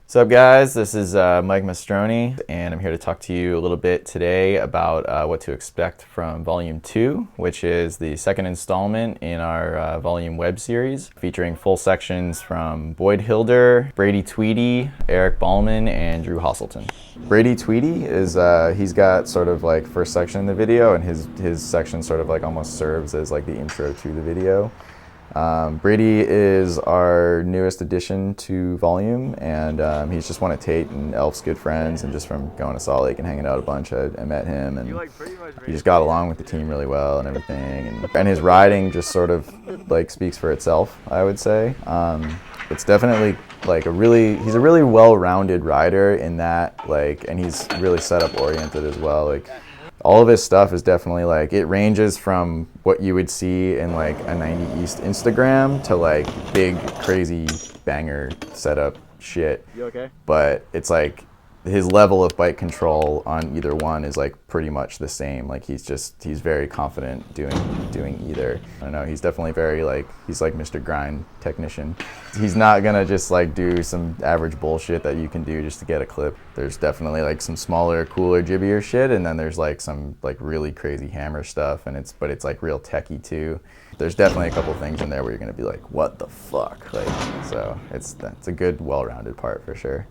What's up, guys? This is Mike Mastroni, and I'm here to talk to you a little bit today about what to expect from Volume 2, which is the second installment in our Volume web series, featuring full sections from Boyd Hilder, Brady Tweedy, Eric Bahlman, and Drew Hosselton. Brady Tweedy is, he's got sort of like first section in the video, and his section sort of like almost serves as like the intro to the video. Brady is our newest addition to Volume, and he's just one of Tate and Elf's good friends, and just from going to Salt Lake and hanging out a bunch, I met him, and he just got along with the team really well and everything, and his riding just sort of like speaks for itself, I would say. It's definitely like he's a really well-rounded rider in that, like, and he's really setup oriented as well. Like, all of his stuff is definitely like, it ranges from what you would see in like a 90 East Instagram to like big crazy banger setup shit. You okay? But it's like his level of bike control on either one is like pretty much the same. Like he's very confident doing either. I don't know, he's definitely very like, he's like Mr. Grind technician. He's not gonna just like do some average bullshit that you can do just to get a clip. There's definitely like some smaller, cooler, jibbier shit, and then there's like some like really crazy hammer stuff, and it's like real techy too. There's definitely a couple things in there where you're gonna be like, what the fuck? Like, so that's a good, well-rounded part for sure.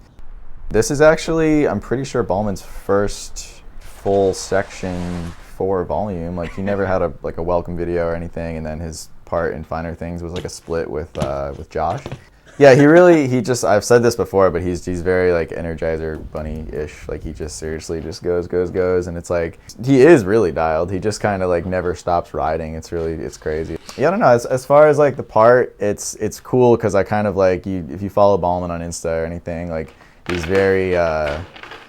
This is actually, I'm pretty sure, Bahlman's first full section for Volume. Like, he never had a welcome video or anything, and then his part in Finer Things was like a split with Josh. Yeah, I've said this before, but he's very like Energizer Bunny-ish. Like, he just seriously just goes, and it's like, he is really dialed. He just kind of like never stops riding. It's crazy. Yeah, I don't know, as far as like the part, it's cool because I kind of like, if you follow Bahlman on Insta or anything, like, he's very,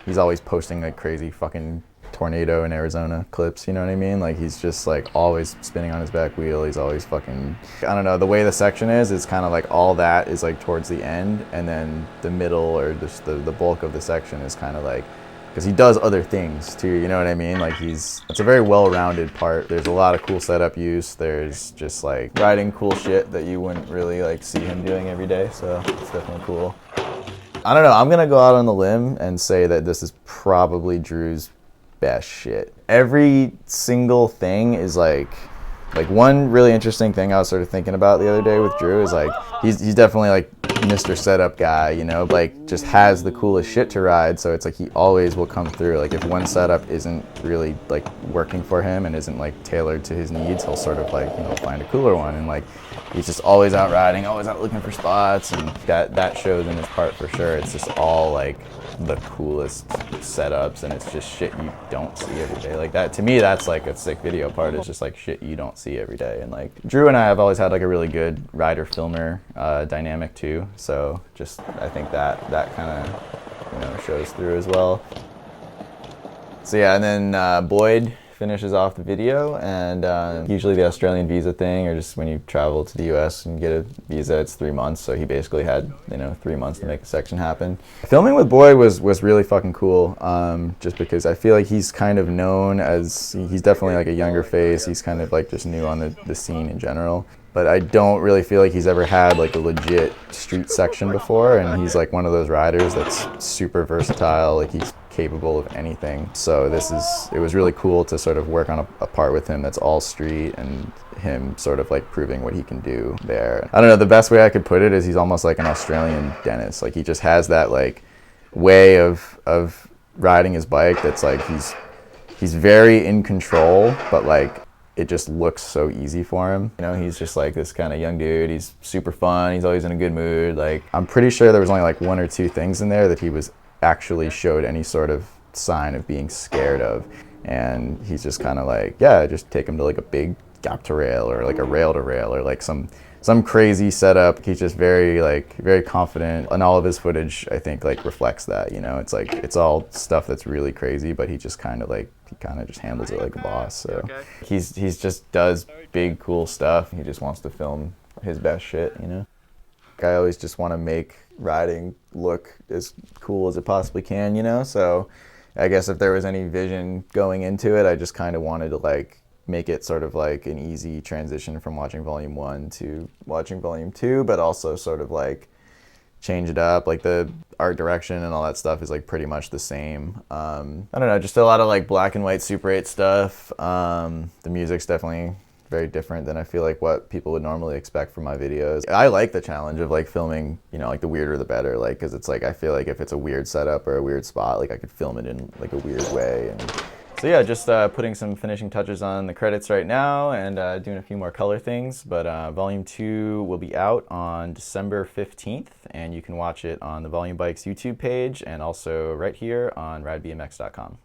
he's always posting like crazy fucking tornado in Arizona clips, you know what I mean? Like, he's just like always spinning on his back wheel. He's always fucking, I don't know, the way the section is, it's kind of like all that is like towards the end, and then the middle or just the bulk of the section is kind of like, because he does other things too, you know what I mean? Like, it's a very well-rounded part. There's a lot of cool setup use. There's just like riding cool shit that you wouldn't really like see him doing every day, so it's definitely cool. I don't know, I'm gonna go out on the limb and say that this is probably Drew's best shit. Every single thing is like one really interesting thing I was sort of thinking about the other day with Drew is like, he's definitely like Mr. Setup guy, you know, like just has the coolest shit to ride, so it's like he always will come through. Like, if one setup isn't really like working for him and isn't like tailored to his needs, he'll sort of like, you know, find a cooler one, and like, he's just always out riding, always out looking for spots, and that shows in his part for sure. It's just all like the coolest setups, and it's just shit you don't see every day. Like, that, to me, that's like a sick video part. It's just like shit you don't see every day. And like, Drew and I have always had like a really good rider filmer dynamic too, so just, I think that kind of, you know, shows through as well. So yeah, and then Boyd finishes off the video, and usually the Australian visa thing, or just when you travel to the US and get a visa, it's 3 months, so he basically had, you know, 3 months to make a section happen. Filming with Boyd was really fucking cool, just because I feel like he's kind of known as, he's definitely like a younger face, he's kind of like just new on the scene in general, but I don't really feel like he's ever had like a legit street section before, and he's like one of those riders that's super versatile, like he's capable of anything. So it was really cool to sort of work on a part with him that's all street, and him sort of like proving what he can do there. I don't know, the best way I could put it is he's almost like an Australian Dennis. Like, he just has that like way of riding his bike that's like, he's very in control, but like, it just looks so easy for him. You know, he's just like this kind of young dude. He's super fun. He's always in a good mood. Like, I'm pretty sure there was only like 1 or 2 things in there that he was actually showed any sort of sign of being scared of. And he's just kind of like, yeah, just take him to like a big gap to rail, or like a rail to rail, or like some crazy setup. He's just very confident, and all of his footage, I think, like reflects that, you know. It's like, it's all stuff that's really crazy, but he just kind of just handles it like a boss. So he's just does big cool stuff. He just wants to film his best shit, you know. I always just want to make riding look as cool as it possibly can, you know. So I guess if there was any vision going into it, I just kind of wanted to like make it sort of like an easy transition from watching Volume 1 to watching Volume 2, but also sort of like change it up. Like the art direction and all that stuff is like pretty much the same. I don't know, just a lot of like black and white Super 8 stuff. The music's definitely very different than I feel like what people would normally expect from my videos. I like the challenge of like filming, you know, like the weirder the better, like, because it's like I feel like if it's a weird setup or a weird spot, like I could film it in like a weird way. And so yeah, just putting some finishing touches on the credits right now and doing a few more color things. But Volume 2 will be out on December 15th, and you can watch it on the Volume Bikes YouTube page and also right here on radbmx.com.